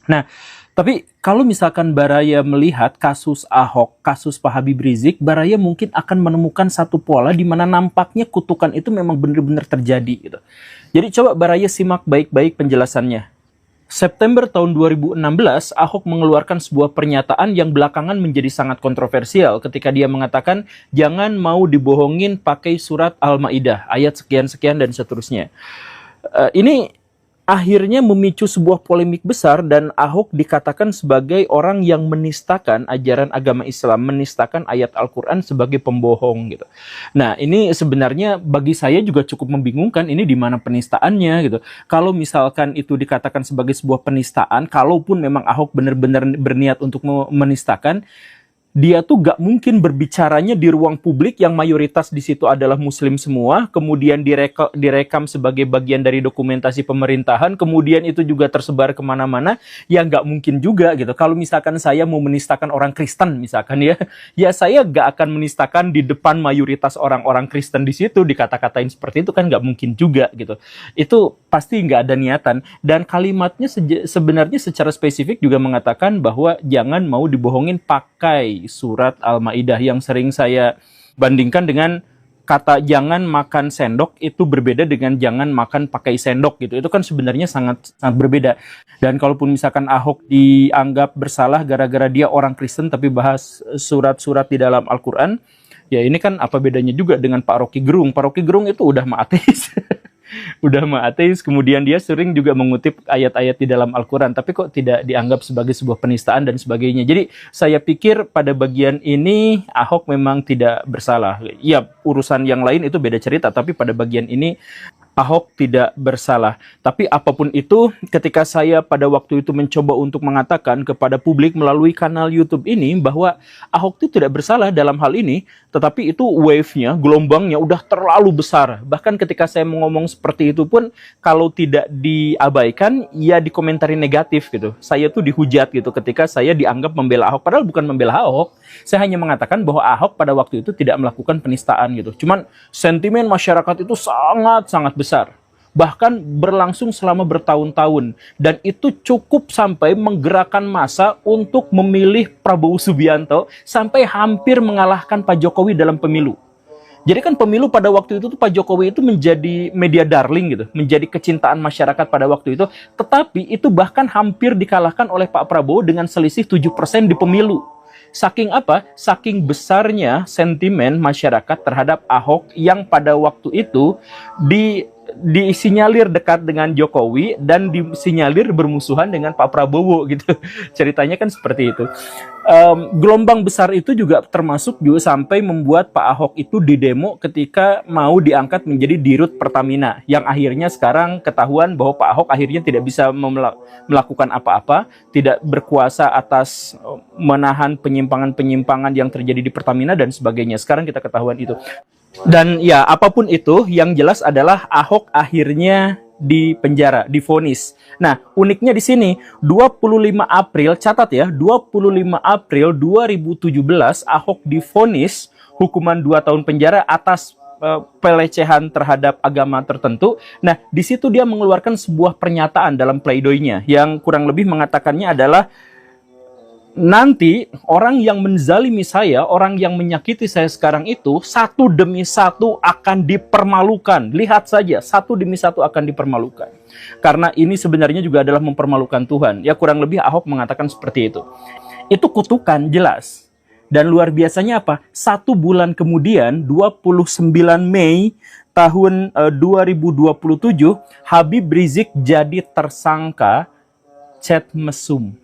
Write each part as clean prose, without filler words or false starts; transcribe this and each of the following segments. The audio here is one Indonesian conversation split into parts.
Nah, tapi kalau misalkan Baraya melihat kasus Ahok, kasus Pak Habib Rizik, Baraya mungkin akan menemukan satu pola di mana nampaknya kutukan itu memang benar-benar terjadi gitu. Jadi coba Baraya simak baik-baik penjelasannya. September tahun 2016, Ahok mengeluarkan sebuah pernyataan yang belakangan menjadi sangat kontroversial ketika dia mengatakan jangan mau dibohongin pakai surat Al-Maidah, ayat sekian-sekian dan seterusnya. Ini akhirnya memicu sebuah polemik besar dan Ahok dikatakan sebagai orang yang menistakan ajaran agama Islam, menistakan ayat Al-Quran sebagai pembohong gitu. Nah, ini sebenarnya bagi saya juga cukup membingungkan, ini di mana penistaannya gitu. Kalau misalkan itu dikatakan sebagai sebuah penistaan, kalaupun memang Ahok benar-benar berniat untuk menistakan, dia tuh gak mungkin berbicaranya di ruang publik yang mayoritas di situ adalah muslim semua, kemudian direkam sebagai bagian dari dokumentasi pemerintahan, kemudian itu juga tersebar kemana-mana, ya gak mungkin juga gitu. Kalau misalkan saya mau menistakan orang Kristen misalkan ya saya gak akan menistakan di depan mayoritas orang-orang Kristen di situ, dikata-katain seperti itu kan gak mungkin juga gitu. Itu pasti gak ada niatan, dan kalimatnya sebenarnya secara spesifik juga mengatakan bahwa jangan mau dibohongin pakai surat Al-Maidah, yang sering saya bandingkan dengan kata jangan makan sendok itu berbeda dengan jangan makan pakai sendok gitu. Itu kan sebenarnya sangat berbeda. Dan kalaupun misalkan Ahok dianggap bersalah gara-gara dia orang Kristen tapi bahas surat-surat di dalam Al-Quran, ya ini kan apa bedanya juga dengan Pak Rocky Gerung. Pak Rocky Gerung itu udah ateis. Udah ateis, kemudian dia sering juga mengutip ayat-ayat di dalam Al-Quran, tapi kok tidak dianggap sebagai sebuah penistaan dan sebagainya. Jadi saya pikir pada bagian ini Ahok memang tidak bersalah. Ya, urusan yang lain itu beda cerita, tapi pada bagian ini Ahok tidak bersalah. Tapi apapun itu, ketika saya pada waktu itu mencoba untuk mengatakan kepada publik melalui kanal YouTube ini bahwa Ahok itu tidak bersalah dalam hal ini, tetapi itu wave-nya, gelombangnya udah terlalu besar. Bahkan ketika saya ngomong seperti itu pun, kalau tidak diabaikan, ya dikomentari negatif gitu. Saya tuh dihujat gitu ketika saya dianggap membela Ahok, padahal bukan membela Ahok. Saya hanya mengatakan bahwa Ahok pada waktu itu tidak melakukan penistaan gitu. Cuman sentimen masyarakat itu sangat-sangat besar, bahkan berlangsung selama bertahun-tahun, dan itu cukup sampai menggerakkan massa untuk memilih Prabowo Subianto sampai hampir mengalahkan Pak Jokowi dalam pemilu. Jadi kan pemilu pada waktu itu tuh Pak Jokowi itu menjadi media darling gitu, menjadi kecintaan masyarakat pada waktu itu, tetapi itu bahkan hampir dikalahkan oleh Pak Prabowo dengan selisih 7% di pemilu. Saking apa? Saking besarnya sentimen masyarakat terhadap Ahok yang pada waktu itu disinyalir dekat dengan Jokowi dan disinyalir bermusuhan dengan Pak Prabowo gitu. Ceritanya kan seperti itu. Gelombang besar itu juga termasuk juga sampai membuat Pak Ahok itu didemo ketika mau diangkat menjadi Dirut Pertamina, yang akhirnya sekarang ketahuan bahwa Pak Ahok akhirnya tidak bisa melakukan apa-apa, tidak berkuasa atas menahan penyimpangan-penyimpangan yang terjadi di Pertamina dan sebagainya. Sekarang kita ketahuan itu. Dan ya, apapun itu, yang jelas adalah Ahok akhirnya di penjara, divonis. Nah, uniknya di sini, 25 April, catat ya, 25 April 2017, Ahok divonis hukuman 2 tahun penjara atas pelecehan terhadap agama tertentu. Nah, di situ dia mengeluarkan sebuah pernyataan dalam pleidoinya, yang kurang lebih mengatakannya adalah, nanti orang yang menzalimi saya, orang yang menyakiti saya sekarang itu, satu demi satu akan dipermalukan. Lihat saja, satu demi satu akan dipermalukan. Karena ini sebenarnya juga adalah mempermalukan Tuhan. Ya, kurang lebih Ahok mengatakan seperti itu. Itu kutukan jelas. Dan luar biasanya apa? 1 bulan kemudian, 29 Mei tahun 2027, Habib Rizik jadi tersangka chat mesum.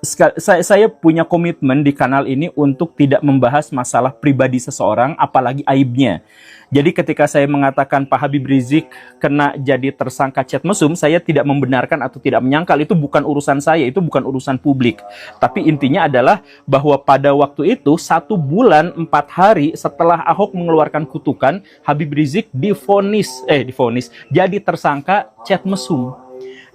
Saya punya komitmen di kanal ini untuk tidak membahas masalah pribadi seseorang, apalagi aibnya. Jadi ketika saya mengatakan Pak Habib Rizik kena jadi tersangka chat mesum, saya tidak membenarkan atau tidak menyangkal. Itu bukan urusan saya, itu bukan urusan publik. Tapi intinya adalah bahwa pada waktu itu, 1 bulan 4 hari setelah Ahok mengeluarkan kutukan, Habib Rizik divonis jadi tersangka chat mesum.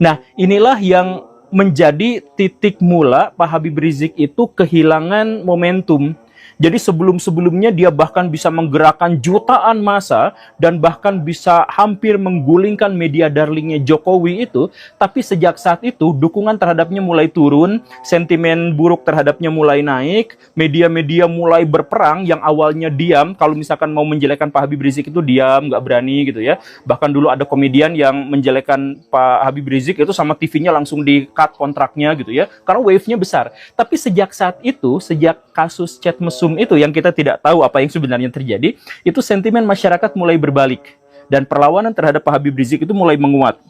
Nah, inilah yang menjadi titik mula Pak Habib Rizik itu kehilangan momentum. Jadi sebelum-sebelumnya dia bahkan bisa menggerakkan jutaan massa dan bahkan bisa hampir menggulingkan media darlingnya Jokowi itu. Tapi sejak saat itu dukungan terhadapnya mulai turun, sentimen buruk terhadapnya mulai naik, media-media mulai berperang yang awalnya diam. Kalau misalkan mau menjelekkan Pak Habib Rizik itu diam, nggak berani gitu ya. Bahkan dulu ada komedian yang menjelekkan Pak Habib Rizik itu sama TV-nya langsung di-cut kontraknya gitu ya. Karena wave-nya besar. Tapi sejak saat itu, sejak kasus chat mesum itu yang kita tidak tahu apa yang sebenarnya terjadi, itu sentimen masyarakat mulai berbalik dan perlawanan terhadap Pak Habib Rizik itu mulai menguat.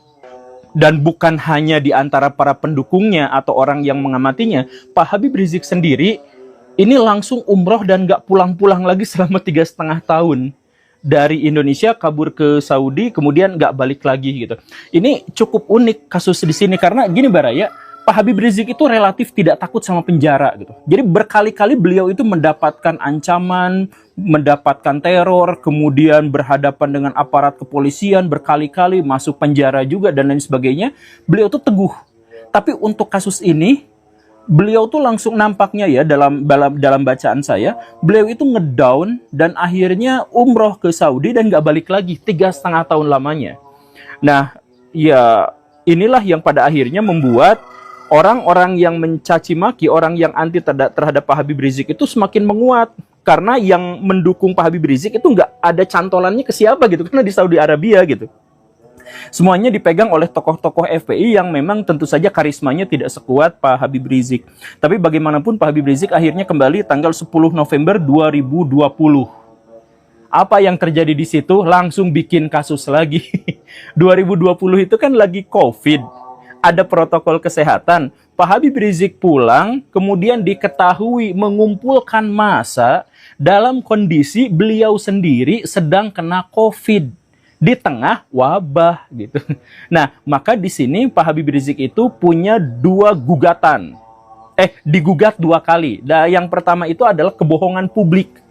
Dan bukan hanya di antara para pendukungnya atau orang yang mengamatinya, Pak Habib Rizik sendiri ini langsung umroh dan nggak pulang-pulang lagi selama 3,5 tahun. Dari Indonesia kabur ke Saudi, kemudian nggak balik lagi gitu. Ini cukup unik kasus di sini karena gini Baraya, Pak Habib Rizik itu relatif tidak takut sama penjara gitu. Jadi berkali-kali beliau itu mendapatkan ancaman, mendapatkan teror, kemudian berhadapan dengan aparat kepolisian, berkali-kali masuk penjara juga dan lain sebagainya. Beliau tuh teguh. Tapi untuk kasus ini, beliau tuh langsung nampaknya ya dalam bacaan saya, beliau itu ngedown dan akhirnya umroh ke Saudi dan nggak balik lagi 3,5 tahun lamanya. Nah, ya inilah yang pada akhirnya membuat orang-orang yang mencaci maki, orang yang anti terhadap Pak Habib Rizik itu semakin menguat. Karena yang mendukung Pak Habib Rizik itu nggak ada cantolannya ke siapa gitu, karena di Saudi Arabia gitu. Semuanya dipegang oleh tokoh-tokoh FPI yang memang tentu saja karismanya tidak sekuat Pak Habib Rizik. Tapi bagaimanapun Pak Habib Rizik akhirnya kembali tanggal 10 November 2020. Apa yang terjadi di situ? Langsung bikin kasus lagi. 2020 itu kan lagi COVID. Ada protokol kesehatan. Pak Habib Rizik pulang, kemudian diketahui mengumpulkan massa dalam kondisi beliau sendiri sedang kena COVID di tengah wabah gitu. Nah, maka di sini Pak Habib Rizik itu punya 2 gugatan. Digugat 2 kali. Nah, yang pertama itu adalah kebohongan publik.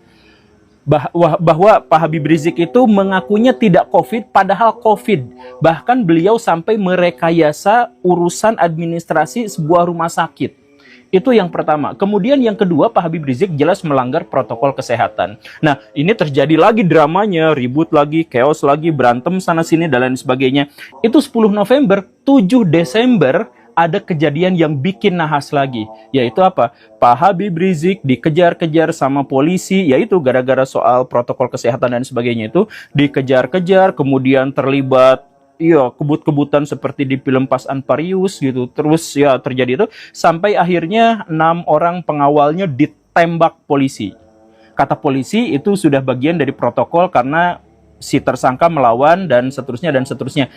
Bahwa Pak Habib Rizik itu mengakunya tidak COVID, padahal COVID. Bahkan beliau sampai merekayasa urusan administrasi sebuah rumah sakit. Itu yang pertama. Kemudian yang kedua, Pak Habib Rizik jelas melanggar protokol kesehatan. Nah, ini terjadi lagi dramanya, ribut lagi, chaos lagi, berantem sana-sini, dan lain sebagainya. Itu 10 November, 7 Desember, ada kejadian yang bikin nahas lagi, yaitu apa? Pak Habib Rizik dikejar-kejar sama polisi, yaitu gara-gara soal protokol kesehatan dan sebagainya itu, dikejar-kejar, kemudian terlibat kebut-kebutan seperti di film Fast and Furious gitu. Terus ya terjadi itu, sampai akhirnya 6 orang pengawalnya ditembak polisi. Kata polisi itu sudah bagian dari protokol karena si tersangka melawan dan seterusnya dan seterusnya.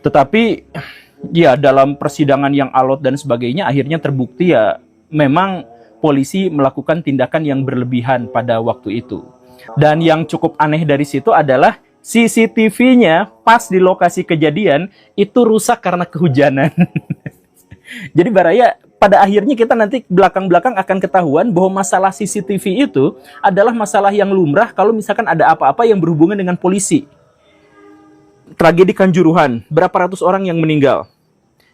Tetapi ya dalam persidangan yang alot dan sebagainya akhirnya terbukti ya memang polisi melakukan tindakan yang berlebihan pada waktu itu. Dan yang cukup aneh dari situ adalah CCTV-nya pas di lokasi kejadian itu rusak karena kehujanan. Jadi Baraya, pada akhirnya kita nanti belakang-belakang akan ketahuan bahwa masalah CCTV itu adalah masalah yang lumrah kalau misalkan ada apa-apa yang berhubungan dengan polisi. Tragedi Kanjuruhan, berapa ratus orang yang meninggal.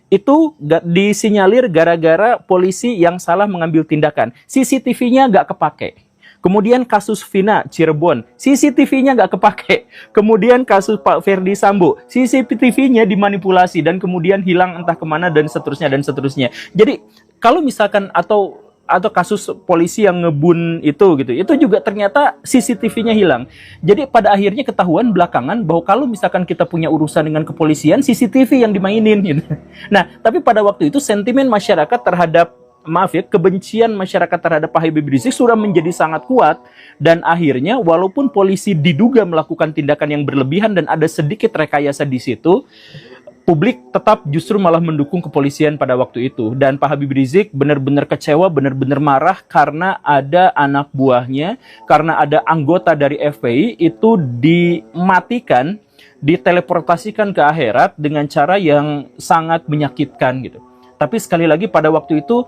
Itu disinyalir gara-gara polisi yang salah mengambil tindakan. CCTV-nya nggak kepake. Kemudian kasus Vina Cirebon, CCTV-nya nggak kepake. Kemudian kasus Pak Ferdi Sambo, CCTV-nya dimanipulasi dan kemudian hilang entah kemana dan seterusnya dan seterusnya. Jadi kalau misalkan atau kasus polisi yang ngebun itu juga ternyata CCTV-nya hilang. Jadi pada akhirnya ketahuan belakangan bahwa kalau misalkan kita punya urusan dengan kepolisian, CCTV yang dimainin gitu. Nah, tapi pada waktu itu sentimen masyarakat terhadap kebencian masyarakat terhadap Pak Habib Rizik sudah menjadi sangat kuat dan akhirnya walaupun polisi diduga melakukan tindakan yang berlebihan dan ada sedikit rekayasa di situ, publik tetap justru malah mendukung kepolisian pada waktu itu. Dan Pak Habib Rizik benar-benar kecewa, benar-benar marah karena ada anak buahnya, karena ada anggota dari FPI itu dimatikan, diteleportasikan ke akhirat dengan cara yang sangat menyakitkan gitu. Tapi sekali lagi pada waktu itu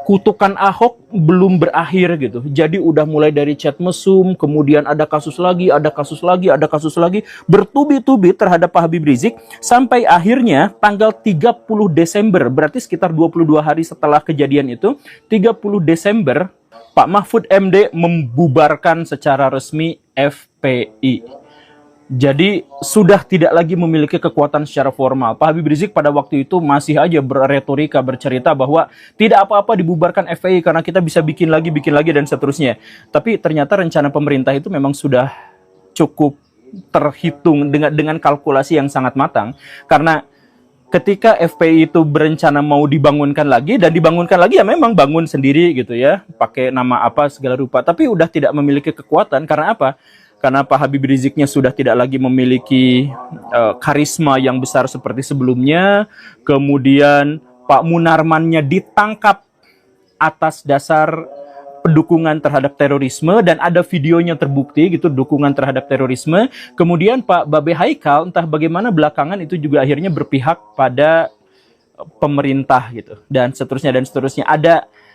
kutukan Ahok belum berakhir gitu. Jadi udah mulai dari chat mesum, kemudian ada kasus lagi, ada kasus lagi, ada kasus lagi, bertubi-tubi terhadap Pak Habib Rizik sampai akhirnya tanggal 30 Desember, berarti sekitar 22 hari setelah kejadian itu, 30 Desember Pak Mahfud MD membubarkan secara resmi FPI. Jadi sudah tidak lagi memiliki kekuatan secara formal. Pak Habib Rizik pada waktu itu masih aja berretorika, bercerita bahwa tidak apa-apa dibubarkan FPI karena kita bisa bikin lagi dan seterusnya. Tapi ternyata rencana pemerintah itu memang sudah cukup terhitung dengan kalkulasi yang sangat matang. Karena ketika FPI itu berencana mau dibangunkan lagi ya memang bangun sendiri gitu ya, pakai nama apa segala rupa, tapi udah tidak memiliki kekuatan. Karena apa? Karena Pak Habib Riziknya sudah tidak lagi memiliki karisma yang besar seperti sebelumnya. Kemudian Pak Munarmannya ditangkap atas dasar pendukungan terhadap terorisme dan ada videonya terbukti gitu, dukungan terhadap terorisme. Kemudian Pak Babe Haikal entah bagaimana belakangan itu juga akhirnya berpihak pada pemerintah gitu dan seterusnya.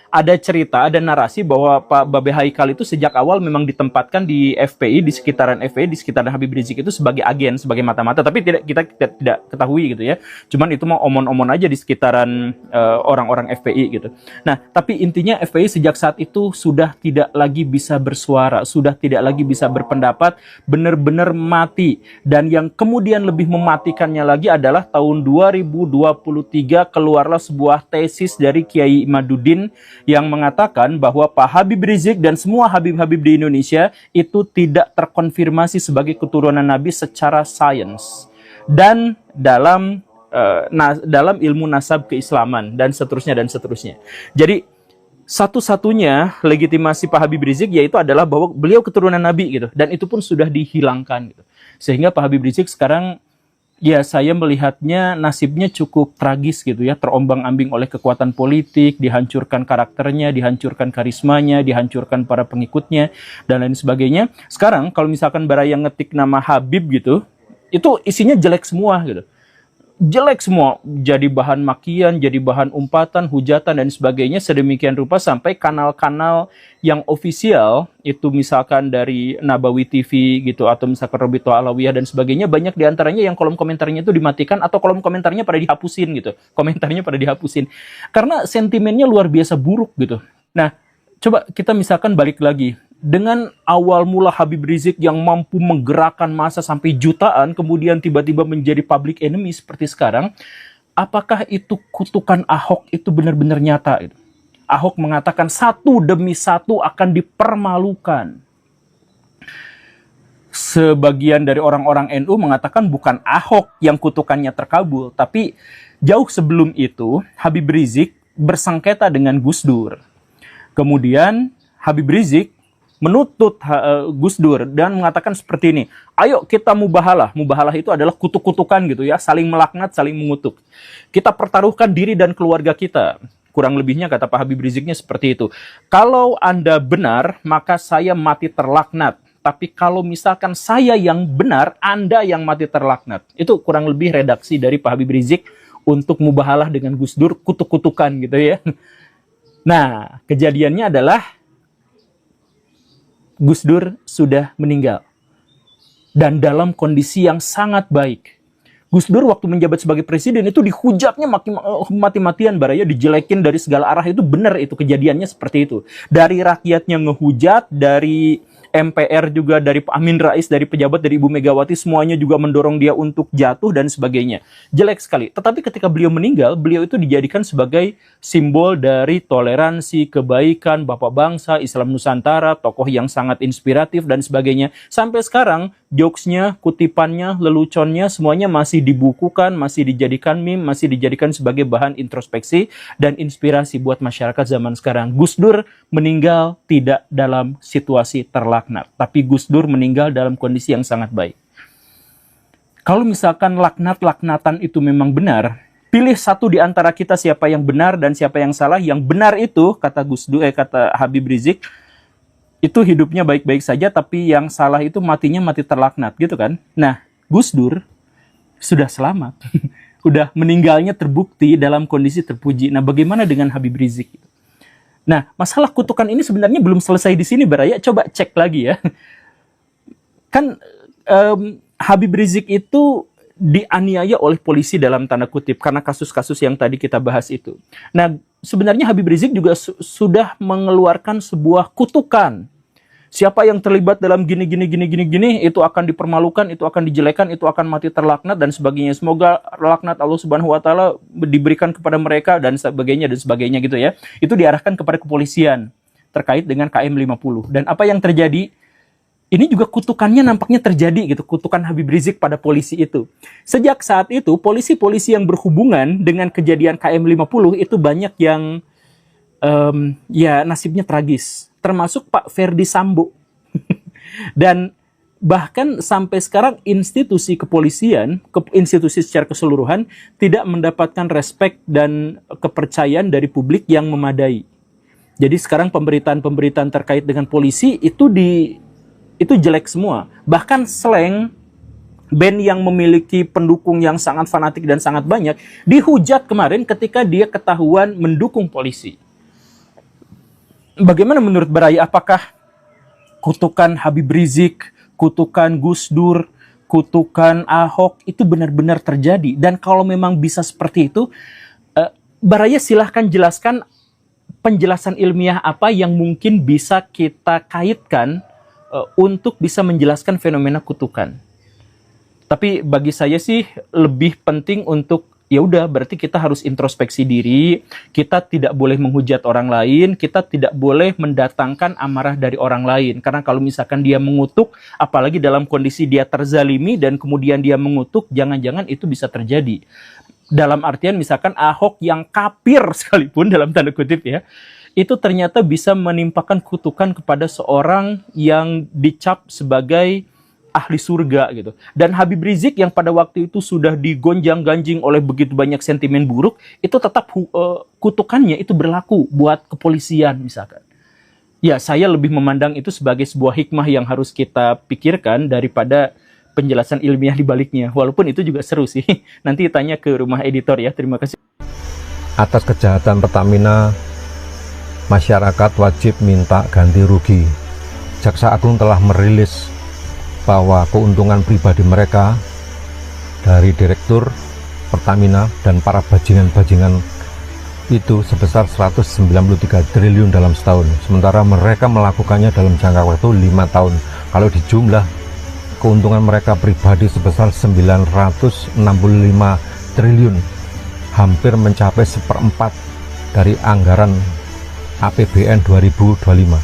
Ada cerita, ada narasi bahwa Pak Babe Haikal itu sejak awal memang ditempatkan di FPI, di sekitaran FPI, di sekitaran Habib Rizik itu sebagai agen, sebagai mata-mata, tapi kita tidak ketahui gitu ya. Cuman itu mau omon-omon aja di sekitaran orang-orang FPI gitu. Nah, tapi intinya FPI sejak saat itu sudah tidak lagi bisa bersuara, sudah tidak lagi bisa berpendapat, benar-benar mati. Dan yang kemudian lebih mematikannya lagi adalah tahun 2023 keluarlah sebuah tesis dari Kiai Imaduddin yang mengatakan bahwa Pak Habib Rizik dan semua Habib-Habib di Indonesia itu tidak terkonfirmasi sebagai keturunan Nabi secara sains dan dalam ilmu nasab keislaman dan seterusnya. Jadi satu-satunya legitimasi Pak Habib Rizik yaitu adalah bahwa beliau keturunan Nabi gitu, dan itu pun sudah dihilangkan gitu. Sehingga Pak Habib Rizik sekarang, ya saya melihatnya nasibnya cukup tragis gitu ya, terombang-ambing oleh kekuatan politik, dihancurkan karakternya, dihancurkan karismanya, dihancurkan para pengikutnya, dan lain sebagainya. Sekarang kalau misalkan Baraya ngetik nama Habib gitu, itu isinya jelek semua gitu. Jelek semua, jadi bahan makian, jadi bahan umpatan, hujatan, dan sebagainya, sedemikian rupa sampai kanal-kanal yang ofisial, itu misalkan dari Nabawi TV gitu, atau misalkan Robito Alawiyah dan sebagainya, banyak diantaranya yang kolom komentarnya itu dimatikan, atau kolom komentarnya pada dihapusin gitu, komentarnya pada dihapusin, karena sentimennya luar biasa buruk gitu. Nah, coba kita misalkan balik lagi, dengan awal mula Habib Rizik yang mampu menggerakkan massa sampai jutaan, kemudian tiba-tiba menjadi public enemy seperti sekarang, apakah itu kutukan Ahok itu benar-benar nyata? Ahok mengatakan satu demi satu akan dipermalukan. Sebagian dari orang-orang NU mengatakan bukan Ahok yang kutukannya terkabul, tapi jauh sebelum itu Habib Rizik bersengketa dengan Gus Dur. Kemudian Habib Rizik menuntut Gus Dur dan mengatakan seperti ini, ayo kita mubahalah. Mubahalah itu adalah kutuk-kutukan gitu ya, saling melaknat, saling mengutuk. Kita pertaruhkan diri dan keluarga kita. Kurang lebihnya kata Pak Habib Riziknya seperti itu. Kalau Anda benar, maka saya mati terlaknat. Tapi kalau misalkan saya yang benar, Anda yang mati terlaknat. Itu kurang lebih redaksi dari Pak Habib Rizik untuk mubahalah dengan Gus Dur, kutuk-kutukan gitu ya. Nah, kejadiannya adalah Gus Dur sudah meninggal dan dalam kondisi yang sangat baik. Gus Dur waktu menjabat sebagai presiden itu dihujatnya mati-matian, Baraya dijelekin dari segala arah. Itu benar, itu kejadiannya seperti itu. Dari rakyatnya ngehujat, dari MPR juga, dari Pak Amin Rais, dari pejabat, dari Ibu Megawati, semuanya juga mendorong dia untuk jatuh dan sebagainya. Jelek sekali. Tetapi ketika beliau meninggal, beliau itu dijadikan sebagai simbol dari toleransi, kebaikan, bapak bangsa, Islam Nusantara, tokoh yang sangat inspiratif dan sebagainya. Sampai sekarang, jokesnya, kutipannya, leluconnya, semuanya masih dibukukan, masih dijadikan meme, masih dijadikan sebagai bahan introspeksi dan inspirasi buat masyarakat zaman sekarang. Gus Dur meninggal tidak dalam situasi terlaknat, tapi Gus Dur meninggal dalam kondisi yang sangat baik. Kalau misalkan laknat-laknatan itu memang benar, pilih satu di antara kita siapa yang benar dan siapa yang salah. Yang benar itu, kata kata Habib Rizik, itu hidupnya baik-baik saja, tapi yang salah itu matinya mati terlaknat gitu kan. Nah, Gus Dur sudah selamat. Udah meninggalnya terbukti dalam kondisi terpuji. Nah, bagaimana dengan Habib Rizik? Nah, masalah kutukan ini sebenarnya belum selesai di sini, Baraya. Coba cek lagi ya. Kan Habib Rizik itu dianiaya oleh polisi dalam tanda kutip karena kasus-kasus yang tadi kita bahas itu. Nah, sebenarnya Habib Rizik juga sudah mengeluarkan sebuah kutukan. Siapa yang terlibat dalam gini itu akan dipermalukan, itu akan dijelekan, itu akan mati terlaknat dan sebagainya. Semoga laknat Allah Subhanahu wa taala diberikan kepada mereka dan sebagainya gitu ya. Itu diarahkan kepada kepolisian terkait dengan KM 50. Dan apa yang terjadi? Ini juga kutukannya nampaknya terjadi gitu, kutukan Habib Rizik pada polisi itu. Sejak saat itu, polisi-polisi yang berhubungan dengan kejadian KM 50 itu banyak yang ya nasibnya tragis. Termasuk Pak Ferdi Sambo. Dan bahkan sampai sekarang institusi kepolisian, institusi secara keseluruhan, tidak mendapatkan respek dan kepercayaan dari publik yang memadai. Jadi sekarang pemberitaan-pemberitaan terkait dengan polisi itu jelek semua. Bahkan slang band yang memiliki pendukung yang sangat fanatik dan sangat banyak dihujat kemarin ketika dia ketahuan mendukung polisi. Bagaimana menurut Baraya? Apakah kutukan Habib Rizik, kutukan Gus Dur, kutukan Ahok itu benar-benar terjadi? Dan kalau memang bisa seperti itu, Baraya silahkan jelaskan penjelasan ilmiah apa yang mungkin bisa kita kaitkan untuk bisa menjelaskan fenomena kutukan. Tapi bagi saya sih lebih penting untuk ya udah, berarti kita harus introspeksi diri, kita tidak boleh menghujat orang lain, kita tidak boleh mendatangkan amarah dari orang lain. Karena kalau misalkan dia mengutuk, apalagi dalam kondisi dia terzalimi dan kemudian dia mengutuk, jangan-jangan itu bisa terjadi. Dalam artian misalkan Ahok yang kafir sekalipun dalam tanda kutip ya, itu ternyata bisa menimpakan kutukan kepada seorang yang dicap sebagai ahli surga gitu. Dan Habib Rizik yang pada waktu itu sudah digonjang-ganjing oleh begitu banyak sentimen buruk, itu tetap kutukannya itu berlaku buat kepolisian misalkan. Ya, saya lebih memandang itu sebagai sebuah hikmah yang harus kita pikirkan daripada penjelasan ilmiah di baliknya. Walaupun itu juga seru sih. Nanti tanya ke rumah editor ya. Terima kasih. Atas kejahatan Pertamina, masyarakat wajib minta ganti rugi. Jaksa Agung telah merilis bahwa keuntungan pribadi mereka dari direktur Pertamina dan para bajingan-bajingan itu sebesar 193 triliun dalam setahun, sementara mereka melakukannya dalam jangka waktu 5 tahun. Kalau dijumlah, keuntungan mereka pribadi sebesar 965 triliun, hampir mencapai 1/4 dari anggaran APBN 2025.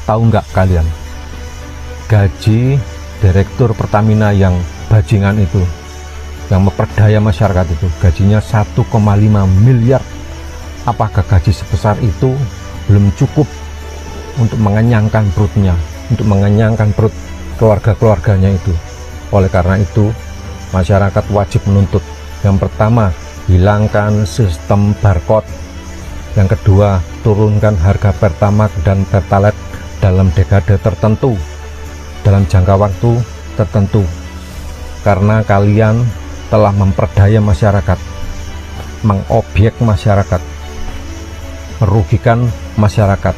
Tahu nggak kalian, gaji direktur Pertamina yang bajingan itu, yang memperdaya masyarakat itu, gajinya 1,5 miliar. Apakah gaji sebesar itu belum cukup untuk mengenyangkan perutnya, untuk mengenyangkan perut keluarga-keluarganya itu? Oleh karena itu, masyarakat wajib menuntut. Yang pertama, hilangkan sistem barcode. Yang kedua, turunkan harga Pertamax dan Pertalite dalam dekade tertentu, dalam jangka waktu tertentu, karena kalian telah memperdaya masyarakat, mengobjek masyarakat, merugikan masyarakat.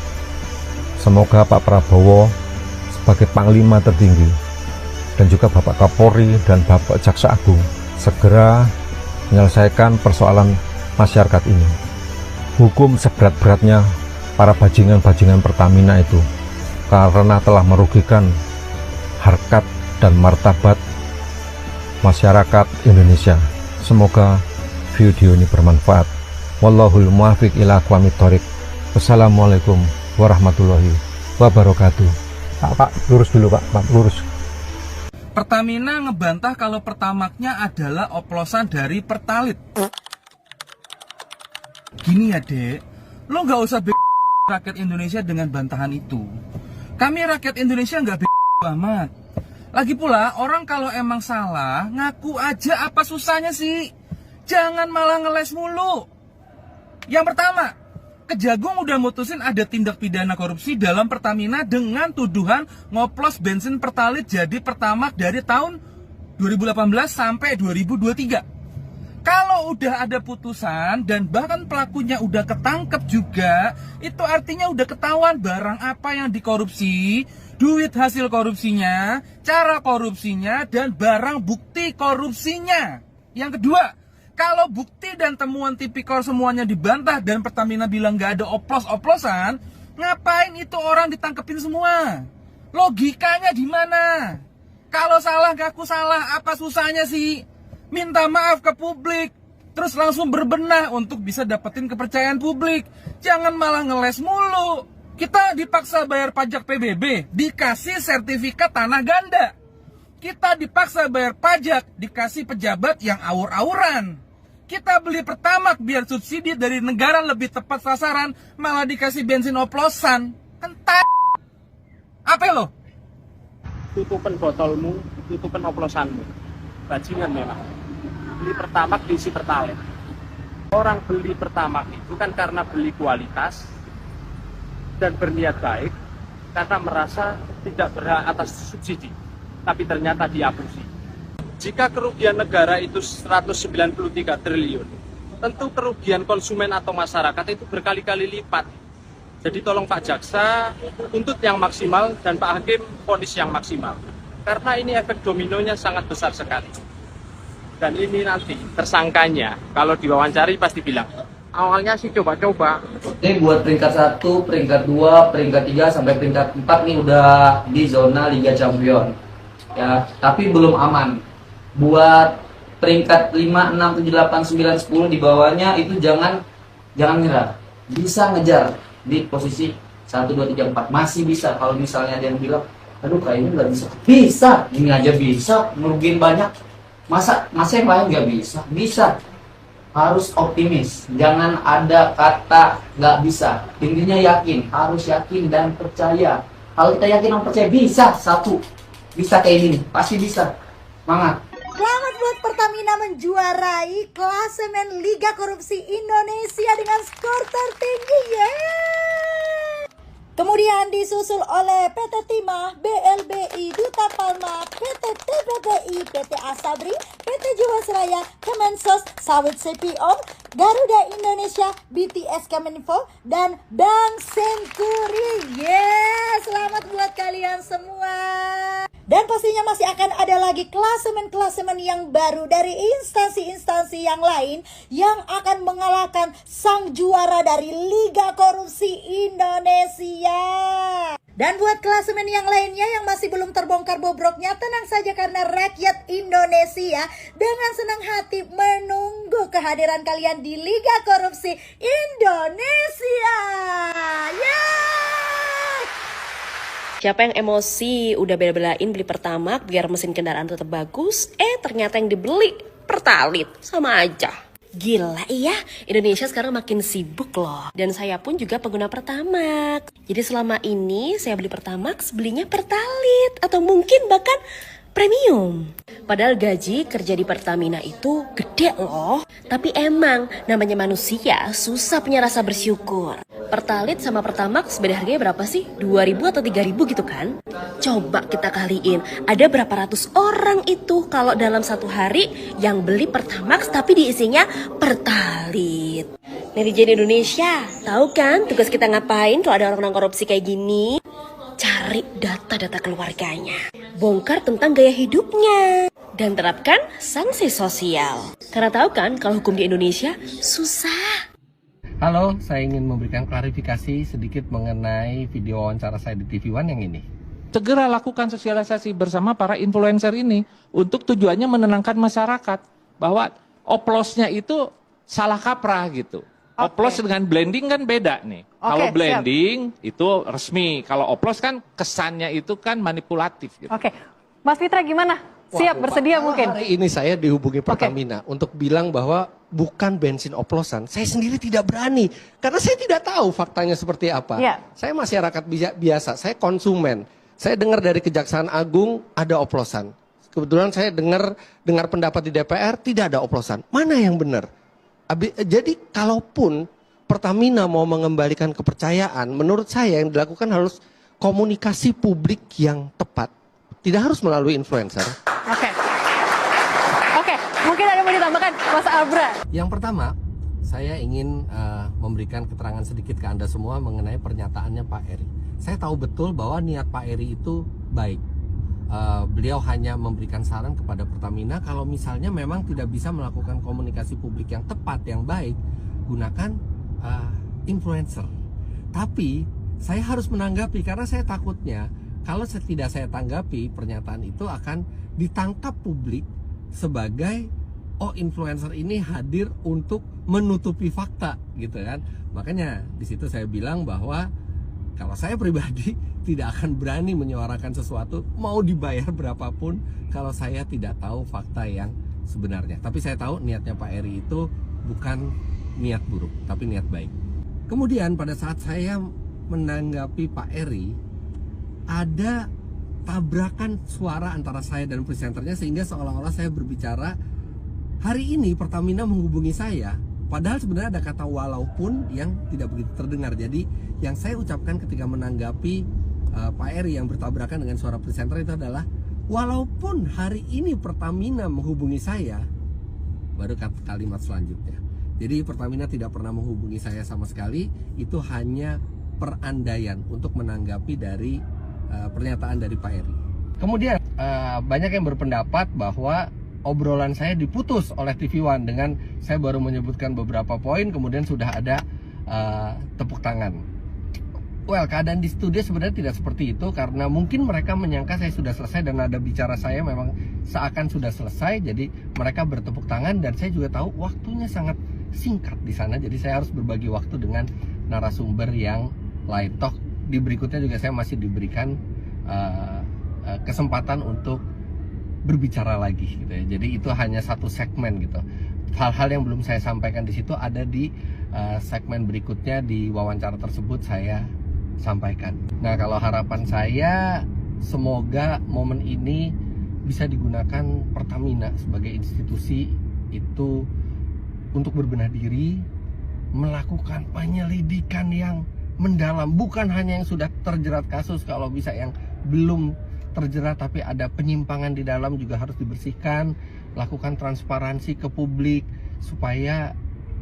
Semoga Pak Prabowo sebagai Panglima tertinggi dan juga Bapak Kapolri dan Bapak Jaksa Agung segera menyelesaikan persoalan masyarakat ini. Hukum seberat-beratnya para bajingan-bajingan Pertamina itu, karena telah merugikan harkat dan martabat masyarakat Indonesia. Semoga video ini bermanfaat. Wallahul muwaffiq ila aqwamit thoriq. Wassalamualaikum warahmatullahi wabarakatuh. Pak, lurus dulu Pak, lurus. Pertamina ngebantah kalau Pertamaxnya adalah oplosan dari Pertalite. Gini ya dek, lo nggak usah rakyat Indonesia dengan bantahan itu. Kami rakyat Indonesia nggak amat. Lagi pula orang kalau emang salah ngaku aja, apa susahnya sih? Jangan malah ngeles mulu. Yang pertama, Kejagung udah mutusin ada tindak pidana korupsi dalam Pertamina dengan tuduhan ngoplos bensin Pertalite jadi Pertamax dari tahun 2018 sampai 2023. Kalau udah ada putusan dan bahkan pelakunya udah ketangkep juga, itu artinya udah ketahuan barang apa yang dikorupsi, duit hasil korupsinya, cara korupsinya, dan barang bukti korupsinya. Yang kedua, kalau bukti dan temuan tipikor semuanya dibantah dan Pertamina bilang nggak ada oplos-oplosan, ngapain itu orang ditangkepin semua? Logikanya di mana? Kalau salah ngaku salah, apa susahnya sih? Minta maaf ke publik, terus langsung berbenah untuk bisa dapetin kepercayaan publik. Jangan malah ngeles mulu. Kita dipaksa bayar pajak PBB, dikasih sertifikat tanah ganda. Kita dipaksa bayar pajak, dikasih pejabat yang awur-awuran. Kita beli Pertamax biar subsidi dari negara lebih tepat sasaran, malah dikasih bensin oplosan. Kental. Apa lo? Tutupan botolmu, tutupan oplosanmu. Bajingan memang. Beli Pertamax diisi Pertalite. Orang beli Pertamax itu kan karena beli kualitas dan berniat baik, karena merasa tidak berhak atas subsidi, tapi ternyata diabusi. Jika kerugian negara itu 193 triliun, tentu kerugian konsumen atau masyarakat itu berkali-kali lipat. Jadi tolong Pak Jaksa tuntut yang maksimal dan Pak Hakim vonis yang maksimal. Karena ini efek dominonya sangat besar sekali. Dan ini nanti tersangkanya kalau diwawancari pasti bilang, awalnya sih coba-coba. Ini buat peringkat 1, peringkat 2, peringkat 3 sampai peringkat 4 nih udah di zona Liga Champion. Ya, tapi belum aman. Buat peringkat 5, 6, 7, 8, 9, 10 di bawahnya itu jangan nyerah. Bisa ngejar di posisi 1, 2, 3, 4. Masih bisa. Kalau misalnya ada yang bilang, aduh kayaknya nggak bisa. Bisa, ini aja bisa, ngerugiin banyak. Masa yang lain nggak bisa? Bisa. Harus optimis, jangan ada kata nggak bisa. Intinya yakin, harus yakin dan percaya. Kalau kita yakin dan percaya, bisa. Satu, bisa kayak gini, pasti bisa. Semangat. Selamat buat Pertamina menjuarai klasemen Liga Korupsi Indonesia dengan skor tertinggi. Kemudian disusul oleh PT Timah, BLBI, Duta Palma, PT TPPI, PT Asabri, PT Jiwasraya, Kemensos, Sawit CPO, Garuda Indonesia, BTS Kemeninfo, dan Bank Senturi. Selamat buat kalian semua. Dan pastinya masih akan ada lagi klasemen-klasemen yang baru dari instansi-instansi yang lain yang akan mengalahkan sang juara dari Liga Korupsi Indonesia. Dan buat klasemen yang lainnya yang masih belum terbongkar bobroknya, tenang saja karena rakyat Indonesia dengan senang hati menunggu kehadiran kalian di Liga Korupsi Indonesia. Siapa yang emosi udah bela-belain beli Pertamax biar mesin kendaraan tetap bagus, ternyata yang dibeli Pertalite, sama aja. Gila iya, Indonesia sekarang makin sibuk loh. Dan saya pun juga pengguna Pertamax. Jadi selama ini saya beli Pertamax belinya Pertalite atau mungkin bahkan premium. Padahal gaji kerja di Pertamina itu gede loh. Tapi emang namanya manusia susah punya rasa bersyukur. Pertalite sama Pertamax beda harganya berapa sih? 2.000 atau 3.000 gitu kan? Coba kita kaliin, ada berapa ratus orang itu kalau dalam satu hari yang beli Pertamax tapi diisinya Pertalite. Netizen Indonesia, tahu kan tugas kita ngapain kalau ada orang-orang korupsi kayak gini? Cari data-data keluarganya, bongkar tentang gaya hidupnya, dan terapkan sanksi sosial. Karena tahu kan kalau hukum di Indonesia susah. Halo, saya ingin memberikan klarifikasi sedikit mengenai video wawancara saya di TV One yang ini. Segera lakukan sosialisasi bersama para influencer ini untuk tujuannya menenangkan masyarakat bahwa oplosnya itu salah kaprah gitu. Oplos dengan blending kan beda nih. Kalau blending itu resmi, kalau oplos kan kesannya itu kan manipulatif gitu. Mas Fitra gimana? Siap, bersedia mungkin? Hari ini saya dihubungi Pertamina untuk bilang bahwa bukan bensin oplosan. Saya sendiri tidak berani karena saya tidak tahu faktanya seperti apa. Saya masyarakat biasa, saya konsumen. Saya dengar dari Kejaksaan Agung ada oplosan. Kebetulan saya dengar pendapat di DPR tidak ada oplosan. Mana yang benar? Jadi kalaupun Pertamina mau mengembalikan kepercayaan, menurut saya yang dilakukan harus komunikasi publik yang tepat. Tidak harus melalui influencer. Oke, mungkin ada yang mau ditambahkan Mas Abra. Yang pertama, saya ingin memberikan keterangan sedikit ke Anda semua mengenai pernyataannya Pak Eri. Saya tahu betul bahwa niat Pak Eri itu baik. beliau hanya memberikan saran kepada Pertamina kalau misalnya memang tidak bisa melakukan komunikasi publik yang tepat, yang baik, gunakan influencer. Tapi saya harus menanggapi karena saya takutnya kalau tidak saya tanggapi, pernyataan itu akan ditangkap publik sebagai influencer ini hadir untuk menutupi fakta gitu kan. Makanya di situ saya bilang bahwa kalau saya pribadi tidak akan berani menyuarakan sesuatu mau dibayar berapapun kalau saya tidak tahu fakta yang sebenarnya. Tapi saya tahu niatnya Pak Eri itu bukan niat buruk, tapi niat baik. Kemudian pada saat saya menanggapi Pak Eri, ada tabrakan suara antara saya dan presenternya sehingga seolah-olah saya berbicara hari ini Pertamina menghubungi saya, padahal sebenarnya ada kata walaupun yang tidak begitu terdengar. Jadi yang saya ucapkan ketika menanggapi Pak Eri yang bertabrakan dengan suara presenter itu adalah walaupun hari ini Pertamina menghubungi saya, baru kalimat selanjutnya. Jadi Pertamina tidak pernah menghubungi saya sama sekali, itu hanya perandaian untuk menanggapi dari pernyataan dari Pak Eri. Kemudian banyak yang berpendapat bahwa obrolan saya diputus oleh TV One dengan saya baru menyebutkan beberapa poin, kemudian sudah ada tepuk tangan. Well, keadaan di studio sebenarnya tidak seperti itu karena mungkin mereka menyangka saya sudah selesai dan nada bicara saya memang seakan sudah selesai, jadi mereka bertepuk tangan dan saya juga tahu waktunya sangat singkat di sana, jadi saya harus berbagi waktu dengan narasumber yang lain. Toh di berikutnya juga saya masih diberikan kesempatan untuk berbicara lagi gitu ya. Jadi itu hanya satu segmen gitu. Hal-hal yang belum saya sampaikan di situ ada di segmen berikutnya, di wawancara tersebut saya sampaikan. Nah, kalau harapan saya semoga momen ini bisa digunakan Pertamina sebagai institusi itu untuk berbenah diri, melakukan penyelidikan yang mendalam, bukan hanya yang sudah terjerat kasus, kalau bisa yang belum terjerat tapi ada penyimpangan di dalam juga harus dibersihkan, lakukan transparansi ke publik supaya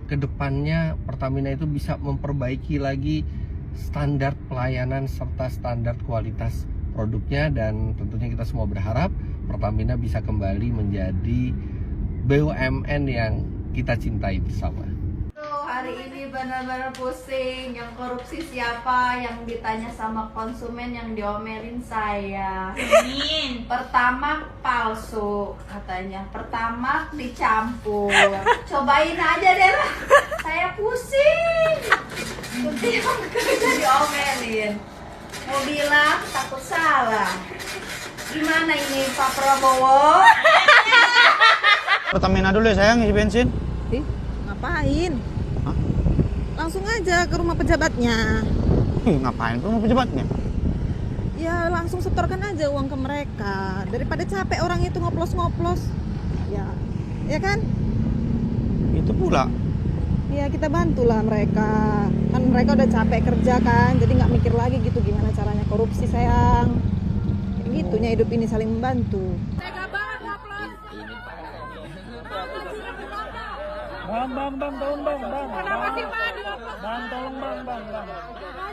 kedepannya Pertamina itu bisa memperbaiki lagi standar pelayanan serta standar kualitas produknya, dan tentunya kita semua berharap Pertamina bisa kembali menjadi BUMN yang kita cintai bersama. Hari ini benar-benar pusing, yang korupsi siapa, yang ditanya sama konsumen, yang diomelin saya. Pertama palsu katanya, pertama dicampur. Cobain aja deh lah, saya pusing. Ketimbang kerja diomelin, mau bilang takut salah. Gimana ini Pak Prabowo? Pertamina dulu ya sayang, isi bensin. Ngapain? Hah? Langsung aja ke rumah pejabatnya. Ngapain ke rumah pejabatnya? Ya langsung setorkan aja uang ke mereka, daripada capek orang itu ngoplos-ngoplos. Ya kan? Itu pula. Ya kita bantulah mereka. Kan mereka udah capek kerja kan, jadi nggak mikir lagi gitu gimana caranya korupsi sayang. Kayak gitunya hidup ini saling membantu. Bang, tolong bang. Kenapa sih Pak? Bang, tolong bang.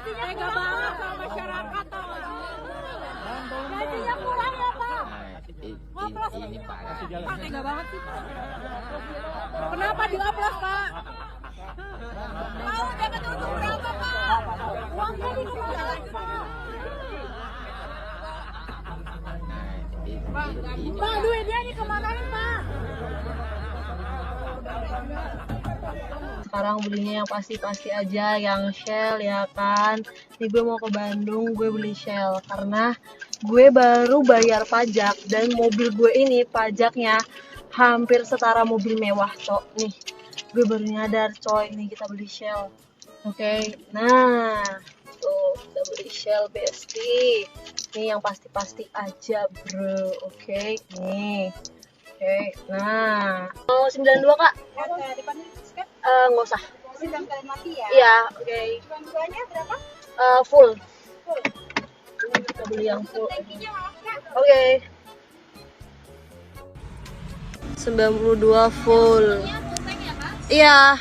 Tega banget sama masyarakat tau gak sih? Gajinya kurang ya Pak? Ngoplos ini Pak, tega banget sih Pak. Kenapa dioplos Pak? Mau dapat untung berapa Pak? Uangnya dikemana lagi Pak? Pak, duitnya nih kemana nih Pak? Sekarang belinya yang pasti-pasti aja, yang Shell ya kan. Nih gue mau ke Bandung, gue beli Shell karena gue baru bayar pajak dan mobil gue ini pajaknya hampir setara mobil mewah cok. Nih gue baru nyadar coy, nih kita beli Shell. Oke. Nah tuh kita beli Shell Besti. Nih yang pasti-pasti aja bro. Oke. Nih oke, nah mau 92 kak? Nggak usah. Sedang kalian mati ya? Iya, oke. Duanya berapa? Full. Kita beli yang full. Oke. 92 full. Iya.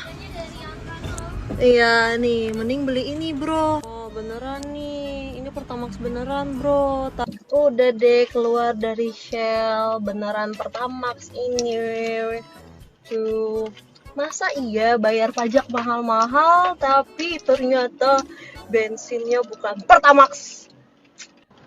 Iya nih, mending beli ini bro. beneran nih, ini Pertamax beneran bro. Udah deh keluar dari Shell, beneran Pertamax ini. Tuh, masa iya bayar pajak mahal-mahal tapi ternyata bensinnya bukan Pertamax.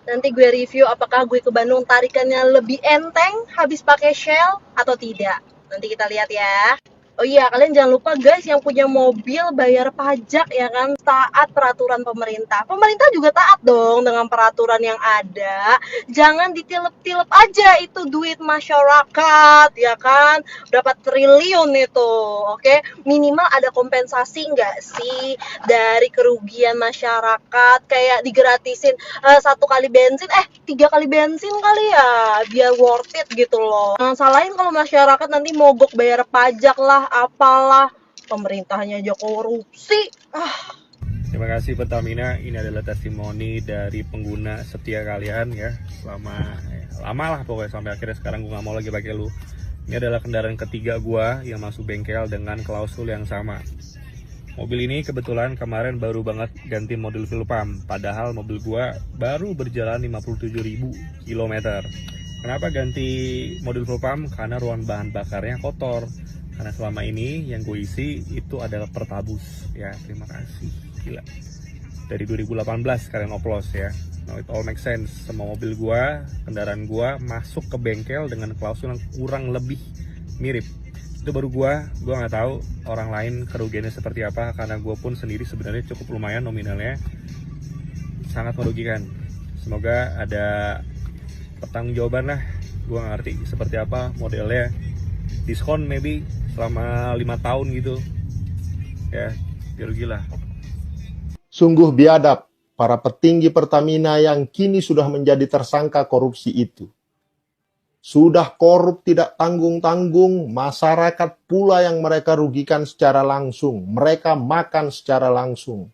Nanti gue review apakah gue ke Bandung tarikannya lebih enteng habis pakai Shell atau tidak. Nanti kita lihat ya. Oh iya, kalian jangan lupa guys yang punya mobil bayar pajak ya kan, taat peraturan pemerintah. Pemerintah juga taat dong dengan peraturan yang ada. Jangan ditilep-tilep aja itu duit masyarakat ya kan. Berapa triliun itu, oke? Minimal ada kompensasi nggak sih dari kerugian masyarakat, kayak digratisin 1 kali bensin, 3 kali bensin kali ya, biar worth it gitu loh. Jangan salahin kalau masyarakat nanti mogok bayar pajak lah, apalah, pemerintahnya aja korupsi. Terima kasih Pertamina, ini adalah testimoni dari pengguna setia kalian ya, lama lah pokoknya sampai akhirnya sekarang gue nggak mau lagi pakai lu. Ini adalah kendaraan ketiga gue yang masuk bengkel dengan klausul yang sama. Mobil ini kebetulan kemarin baru banget ganti modul fuel pump, padahal mobil gue baru berjalan 57.000 km. Kenapa ganti modul fuel pump? Karena ruang bahan bakarnya kotor. Karena selama ini yang gue isi itu adalah Pertabus ya, terima kasih, gila. Dari 2018 kalian oplos ya. Now it all makes sense. Semua mobil gue, kendaraan gue masuk ke bengkel dengan klausul yang kurang lebih mirip. Itu baru gue nggak tahu orang lain kerugiannya seperti apa, karena gue pun sendiri sebenarnya cukup lumayan nominalnya, sangat merugikan. Semoga ada pertanggungjawaban lah, gue nggak ngerti seperti apa modelnya, diskon maybe selama 5 tahun gitu ya, biar gila. Sungguh biadab para petinggi Pertamina yang kini sudah menjadi tersangka korupsi itu. Sudah korup tidak tanggung-tanggung, masyarakat pula yang mereka rugikan secara langsung, mereka makan secara langsung.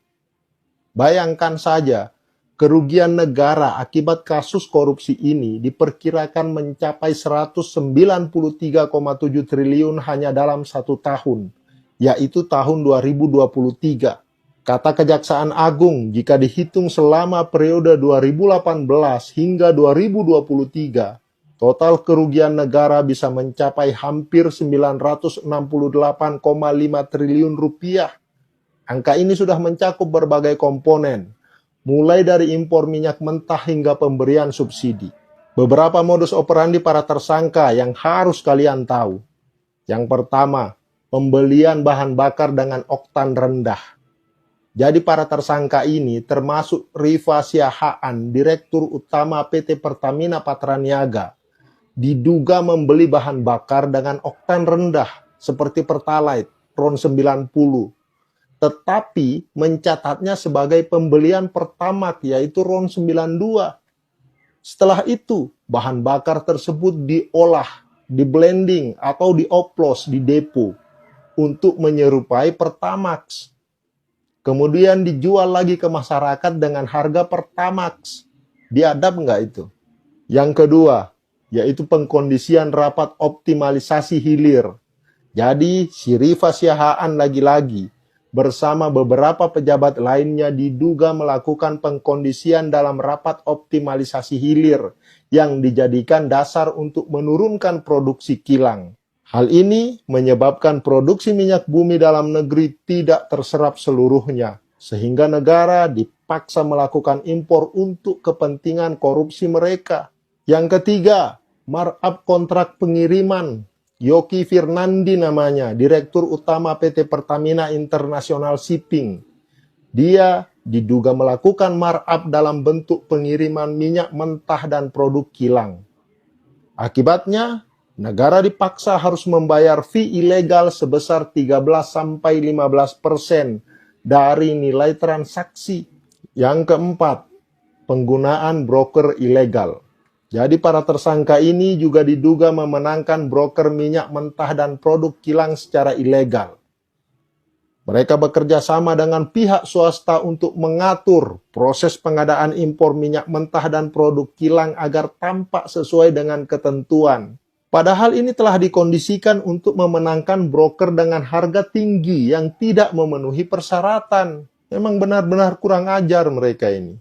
Bayangkan saja, kerugian negara akibat kasus korupsi ini diperkirakan mencapai 193,7 triliun hanya dalam 1 tahun, yaitu tahun 2023. Kata Kejaksaan Agung, jika dihitung selama periode 2018 hingga 2023, total kerugian negara bisa mencapai hampir 968,5 triliun rupiah. Angka ini sudah mencakup berbagai komponen, mulai dari impor minyak mentah hingga pemberian subsidi. Beberapa modus operandi para tersangka yang harus kalian tahu. Yang pertama, pembelian bahan bakar dengan oktan rendah. Jadi para tersangka ini termasuk Rifa Siahaan, Direktur Utama PT Pertamina Patraniaga, diduga membeli bahan bakar dengan oktan rendah seperti Pertalite, RON 90. Tetapi mencatatnya sebagai pembelian Pertamax yaitu RON 92. Setelah itu, bahan bakar tersebut diolah, di-blending atau dioplos di depo untuk menyerupai Pertamax. Kemudian dijual lagi ke masyarakat dengan harga Pertamax. Biadab nggak itu? Yang kedua, yaitu pengkondisian rapat optimalisasi hilir. Jadi, si Rifa Siahaan lagi-lagi bersama beberapa pejabat lainnya diduga melakukan pengkondisian dalam rapat optimalisasi hilir yang dijadikan dasar untuk menurunkan produksi kilang. Hal ini menyebabkan produksi minyak bumi dalam negeri tidak terserap seluruhnya, sehingga negara dipaksa melakukan impor untuk kepentingan korupsi mereka. Yang ketiga, markup kontrak pengiriman. Yoki Firnandi namanya, Direktur Utama PT Pertamina International Shipping. Dia diduga melakukan markup dalam bentuk pengiriman minyak mentah dan produk kilang. Akibatnya, negara dipaksa harus membayar fee ilegal sebesar 13-15% dari nilai transaksi. Yang keempat, penggunaan broker ilegal. Jadi para tersangka ini juga diduga memenangkan broker minyak mentah dan produk kilang secara ilegal. Mereka bekerja sama dengan pihak swasta untuk mengatur proses pengadaan impor minyak mentah dan produk kilang agar tampak sesuai dengan ketentuan. Padahal ini telah dikondisikan untuk memenangkan broker dengan harga tinggi yang tidak memenuhi persyaratan. Memang benar-benar kurang ajar mereka ini.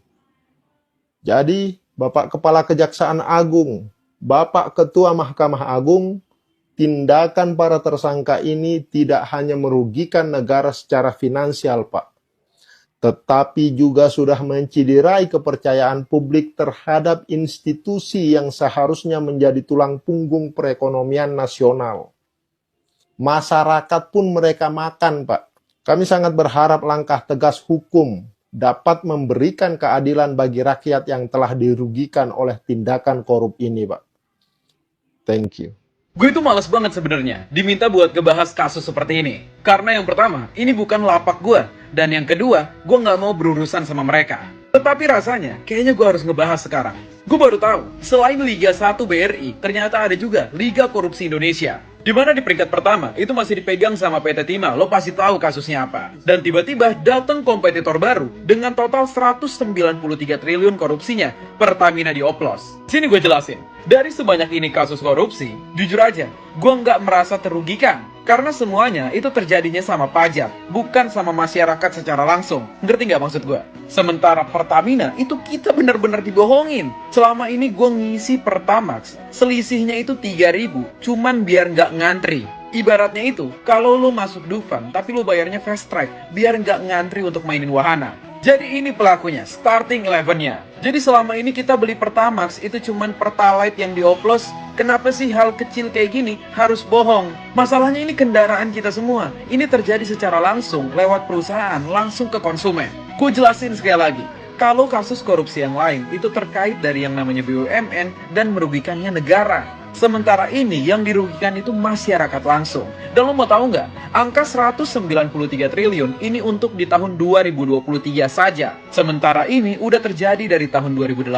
Jadi, Bapak Kepala Kejaksaan Agung, Bapak Ketua Mahkamah Agung, tindakan para tersangka ini tidak hanya merugikan negara secara finansial, Pak, tetapi juga sudah menciderai kepercayaan publik terhadap institusi yang seharusnya menjadi tulang punggung perekonomian nasional. Masyarakat pun mereka makan, Pak. Kami sangat berharap langkah tegas hukum dapat memberikan keadilan bagi rakyat yang telah dirugikan oleh tindakan korup ini, Pak. Thank you. Gue itu males banget sebenarnya diminta buat ngebahas kasus seperti ini. Karena yang pertama, ini bukan lapak gue. Dan yang kedua, gue nggak mau berurusan sama mereka. Tetapi rasanya, kayaknya gue harus ngebahas sekarang. Gue baru tahu, selain Liga 1 BRI, ternyata ada juga Liga Korupsi Indonesia. Di mana di peringkat pertama, itu masih dipegang sama PT Timah, lo pasti tahu kasusnya apa. Dan tiba-tiba datang kompetitor baru dengan total 193 triliun korupsinya, Pertamina dioplos. Sini gue jelasin, dari sebanyak ini kasus korupsi, jujur aja, gue nggak merasa terugikan. Karena semuanya itu terjadinya sama pajak, bukan sama masyarakat secara langsung. Ngerti nggak maksud gue? Sementara Pertamina itu kita bener-bener dibohongin. Selama ini gue ngisi Pertamax, selisihnya itu 3.000, cuman biar nggak ngantri. Ibaratnya itu, kalau lo masuk Dufan, tapi lo bayarnya fast track, biar nggak ngantri untuk mainin wahana. Jadi ini pelakunya, starting 11-nya. Jadi selama ini kita beli Pertamax itu cuman Pertalite yang dioplos. Kenapa sih hal kecil kayak gini harus bohong? Masalahnya ini kendaraan kita semua. Ini terjadi secara langsung lewat perusahaan, langsung ke konsumen. Gue jelasin sekali lagi. Kalau kasus korupsi yang lain itu terkait dari yang namanya BUMN dan merugikannya negara. Sementara ini yang dirugikan itu masyarakat langsung. Dan lo mau tahu nggak? Angka 193 triliun ini untuk di tahun 2023 saja. Sementara ini udah terjadi dari tahun 2018.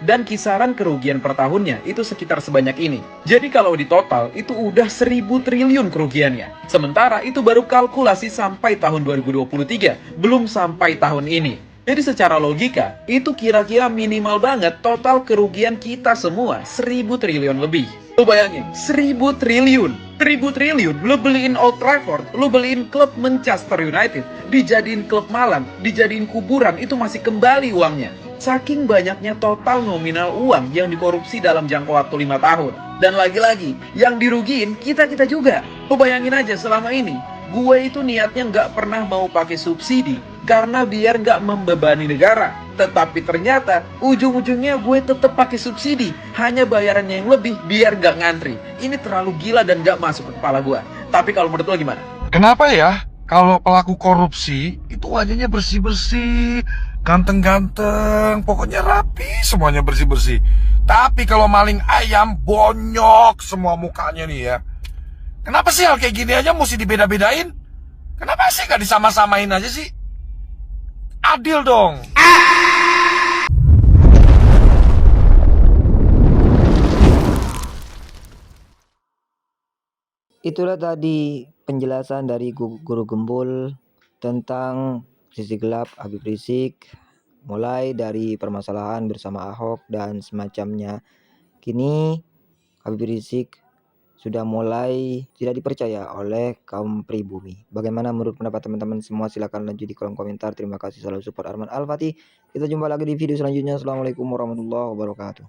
Dan kisaran kerugian per tahunnya itu sekitar sebanyak ini. Jadi kalau di total itu udah 1.000 triliun kerugiannya. Sementara itu baru kalkulasi sampai tahun 2023. Belum sampai tahun ini. Jadi secara logika, itu kira-kira minimal banget total kerugian kita semua 1.000 triliun lebih. Lo bayangin, 1.000 triliun. 1.000 triliun, lo beliin Old Trafford, lo beliin klub Manchester United, dijadiin klub malam, dijadiin kuburan, itu masih kembali uangnya. Saking banyaknya total nominal uang yang dikorupsi dalam jangka waktu 5 tahun. Dan lagi-lagi, yang dirugiin kita-kita juga. Lo bayangin aja selama ini, gue itu niatnya nggak pernah mau pakai subsidi karena biar nggak membebani negara. Tetapi ternyata ujung-ujungnya gue tetap pakai subsidi, hanya bayarannya yang lebih biar nggak ngantri. Ini terlalu gila dan nggak masuk ke kepala gue. Tapi kalau menurut lo gimana? Kenapa ya kalau pelaku korupsi itu wajahnya bersih-bersih, ganteng-ganteng, pokoknya rapi, semuanya bersih-bersih. Tapi kalau maling ayam bonyok semua mukanya nih ya. Kenapa sih hal kayak gini aja mesti dibeda-bedain? Kenapa sih gak disama-samain aja sih? Adil dong. Itulah tadi penjelasan dari Guru Gembul tentang sisi gelap Habib Rizik, mulai dari permasalahan bersama Ahok dan semacamnya. Kini Habib Rizik sudah mulai tidak dipercaya oleh kaum pribumi. Bagaimana menurut pendapat teman-teman semua? Silahkan lanjut di kolom komentar. Terima kasih selalu support Arman Al-Fatih. Kita jumpa lagi di video selanjutnya. Assalamualaikum warahmatullahi wabarakatuh.